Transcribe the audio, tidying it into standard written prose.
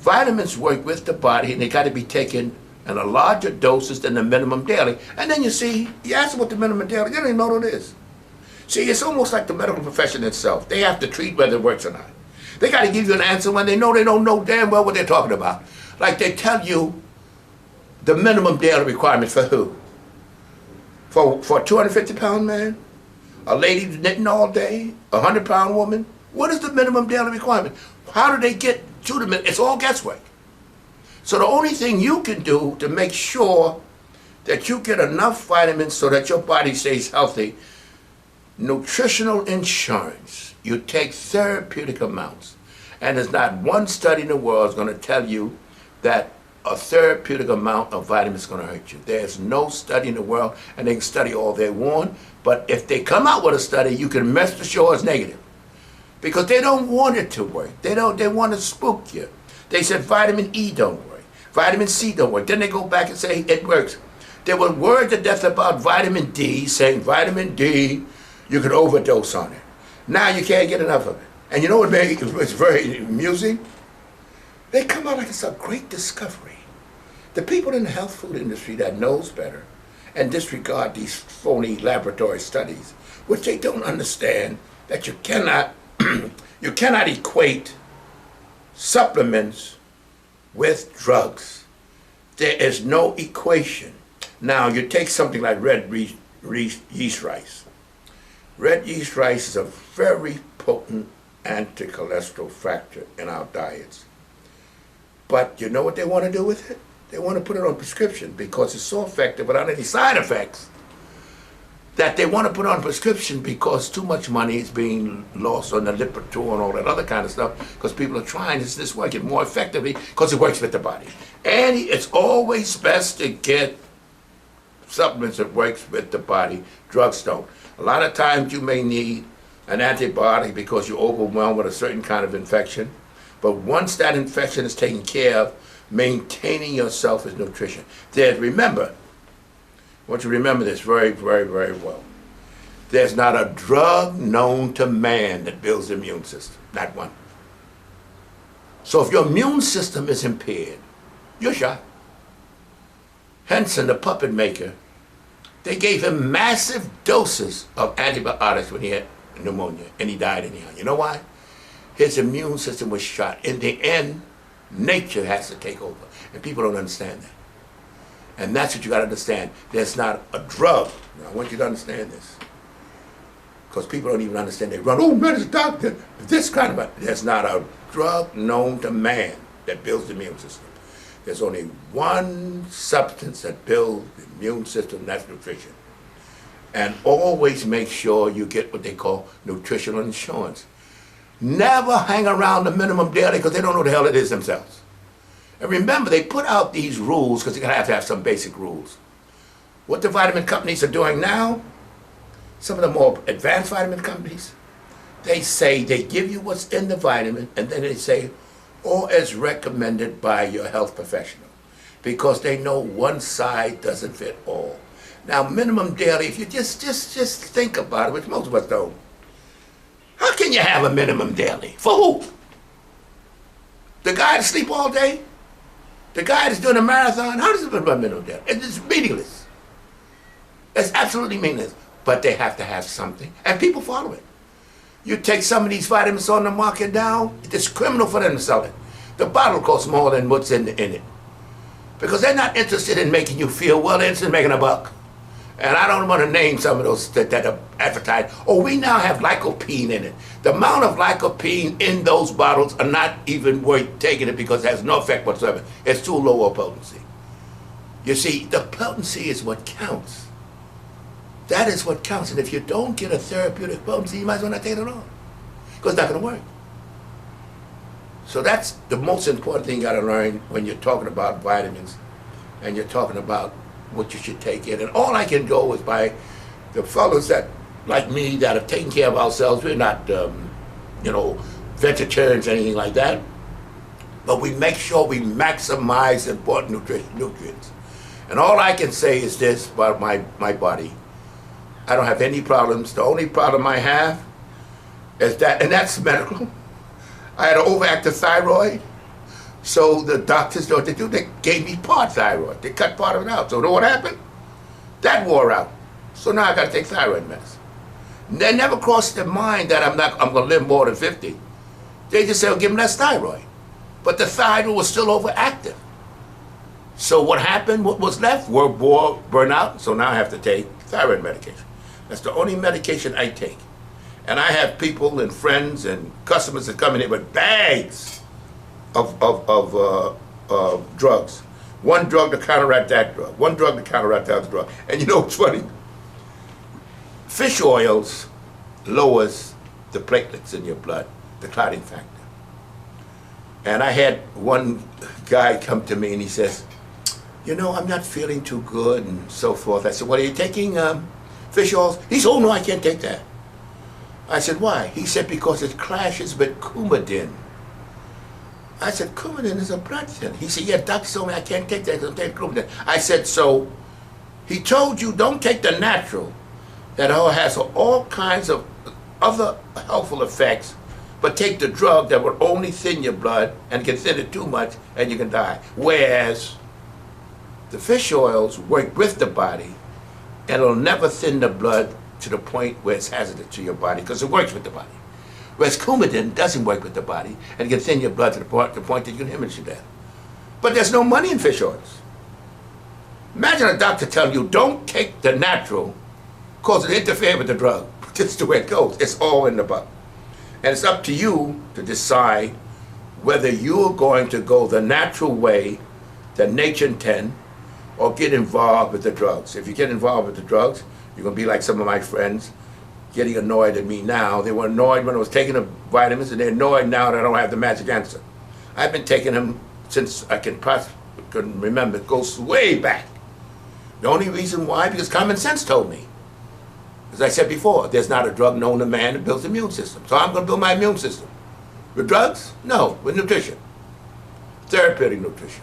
Vitamins work with the body, and they got to be taken in a larger doses than the minimum daily. And then you ask them what the minimum daily, they don't even know what it is. See, it's almost like the medical profession itself. They have to treat whether it works or not. They got to give you an answer when they don't know damn well what they're talking about. Like they tell you the minimum daily requirement for who? For a 250-pound man? A lady knitting all day? A 100-pound woman? What is the minimum daily requirement? How do they get to the minimum? It's all guesswork. So the only thing you can do to make sure that you get enough vitamins so that your body stays healthy, nutritional insurance. You take therapeutic amounts. And there's not one study in the world is going to tell you that a therapeutic amount of vitamins is going to hurt you. There's no study in the world, and they can study all they want, but if they come out with a study, you can rest assured it's negative. Because they don't want it to work. They want to spook you. They said vitamin E don't work. Vitamin C don't work. Then they go back and say it works. There were words to death about vitamin D, saying vitamin D, you could overdose on it. Now you can't get enough of it. And you know what was very amusing? They come out like it's a great discovery. The people in the health food industry that knows better and disregard these phony laboratory studies, which they don't understand that you cannot equate supplements with drugs. There is no equation. Now, you take something like red yeast rice. Red yeast rice is a very potent anti-cholesterol factor in our diets. But you know what they want to do with it? They want to put it on prescription because it's so effective without any side effects that they want to put on prescription because too much money is being lost on the Lipitor and all that other kind of stuff because people are trying this working more effectively because it works with the body. And it's always best to get supplements that works with the body. Drugs don't. A lot of times you may need an antibiotic because you're overwhelmed with a certain kind of infection. But once that infection is taken care of, maintaining yourself is nutrition. Remember, I want you to remember this very, very, very well. There's not a drug known to man that builds the immune system. Not one. So if your immune system is impaired, you're shot. Henson, the puppet maker, they gave him massive doses of antibiotics when he had pneumonia, and he died anyhow. You know why? His immune system was shot. In the end, nature has to take over, and people don't understand that. And that's what you got to understand. There's not a drug. Now, I want you to understand this, because people don't even understand. They run, oh man, it's a doctor. This kind of there's not a drug known to man that builds the immune system. There's only one substance that builds the immune system, and that's nutrition. And always make sure you get what they call nutritional insurance. Never hang around the minimum daily because they don't know what the hell it is themselves. And remember, they put out these rules because they're going to have some basic rules. What the vitamin companies are doing now, some of the more advanced vitamin companies, they say they give you what's in the vitamin and then they say, or as recommended by your health professional, because they know one side doesn't fit all. Now, minimum daily, if you just think about it, which most of us don't, how can you have a minimum daily? For who? The guy that sleep all day? The guy that's doing a marathon? How does it put a minimum daily? It's meaningless. It's absolutely meaningless. But they have to have something, and people follow it. You take some of these vitamins on the market now, it's criminal for them to sell it. The bottle costs more than what's in it. Because they're not interested in making you feel well, they're interested in making a buck. And I don't want to name some of those that are advertised. Oh, we now have lycopene in it. The amount of lycopene in those bottles are not even worth taking it because it has no effect whatsoever. It's too low a potency. You see, the potency is what counts. That is what counts. And if you don't get a therapeutic potency, you might as well not take it at all. Because it's not going to work. So that's the most important thing you got to learn when you're talking about vitamins and you're talking about what you should take in. And all I can go is by the fellows that, like me, that have taken care of ourselves. We're not, vegetarians or anything like that. But we make sure we maximize important nutrients. And all I can say is this about my body. I don't have any problems. The only problem I have is that, and that's medical. I had an overactive thyroid. So the doctors, know what they do? They gave me part thyroid. They cut part of it out. So you know what happened? That wore out. So now I got to take thyroid medicine. They never crossed their mind that I'm going to live more than 50. They just said, well, give me less thyroid. But the thyroid was still overactive. So what happened? What was left? Burnout. So now I have to take thyroid medication. That's the only medication I take. And I have people and friends and customers that come in here with bags of drugs. One drug to counteract that drug. One drug to counteract that drug. And you know what's funny? Fish oils lowers the platelets in your blood, the clotting factor. And I had one guy come to me and he says, I'm not feeling too good and so forth. I said, well, are you taking fish oils? He said, oh no, I can't take that. I said, why? He said, because it clashes with coumadin. I said, coumadin is a blood thinner. He said, yeah, doctor told me I can't take that because I'm taking coumadin. I said, so he told you don't take the natural that has all kinds of other helpful effects, but take the drug that will only thin your blood and can thin it too much and you can die. Whereas the fish oils work with the body and it'll never thin the blood to the point where it's hazardous to your body because it works with the body. Whereas coumadin doesn't work with the body and can thin your blood to the point that you can hemorrhage to death. But there's no money in fish oils. Imagine a doctor telling you don't take the natural because it interferes with the drug. That's the way it goes. It's all in the butt. And it's up to you to decide whether you're going to go the natural way that nature intends or get involved with the drugs. If you get involved with the drugs, you're going to be like some of my friends getting annoyed at me now. They were annoyed when I was taking the vitamins, and they're annoyed now that I don't have the magic answer. I've been taking them since I can remember. It goes way back. The only reason why, because common sense told me. As I said before, there's not a drug known to man that builds the immune system. So I'm going to build my immune system. With drugs? No, with nutrition. Therapeutic nutrition.